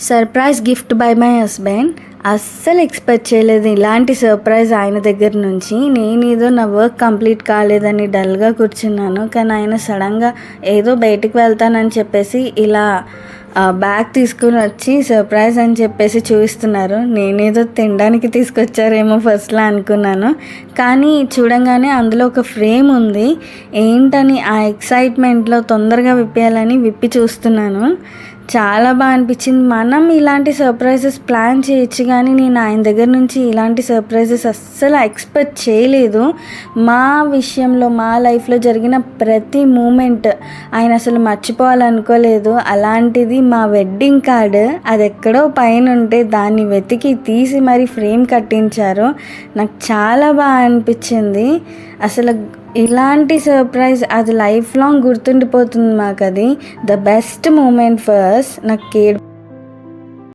Surprise gift by my husband. అస్సలు expect చేయలేదు ఇలాంటి సర్ప్రైజ్ ఆయన దగ్గర నుంచి. నేను ఏదో నా వర్క్ కంప్లీట్ కాలేదని డల్గా కూర్చున్నాను, కానీ ఆయన సడన్గా ఏదో బయటికి వెళ్తానని చెప్పేసి ఇలా బ్యాగ్ తీసుకుని వచ్చి సర్ప్రైజ్ అని చెప్పేసి చూపిస్తున్నారు. నేనేదో తినడానికి తీసుకొచ్చారేమో ఫస్ట్లో అనుకున్నాను, కానీ చూడంగానే అందులో ఒక ఫ్రేమ్ ఉంది. ఏంటని ఆ ఎక్సైట్మెంట్లో తొందరగా విప్పేయాలని విప్పి చూస్తున్నాను. చాలా బాగా అనిపించింది. మనం ఇలాంటి సర్ప్రైజెస్ ప్లాన్ చేయొచ్చు, కానీ నేను ఆయన దగ్గర నుంచి ఇలాంటి సర్ప్రైజెస్ అస్సలు ఎక్స్పెక్ట్ చేయలేదు. మా విషయంలో, మా లైఫ్లో జరిగిన ప్రతి మూమెంట్ ఆయన అసలు మర్చిపోవాలనుకోలేదు. అలాంటిది మా వెడ్డింగ్ కార్డు అది ఎక్కడో పైన ఉంటే దాన్ని వెతికి తీసి మరి ఫ్రేమ్ కట్టించారు. నాకు చాలా బాగా అనిపించింది. అసలు ఇలాంటి సర్ప్రైజ్ అది లైఫ్ లాంగ్ గుర్తుండిపోతుంది మాకు. అది ద బెస్ట్ మూమెంట్ ఫస్ట్. నాకు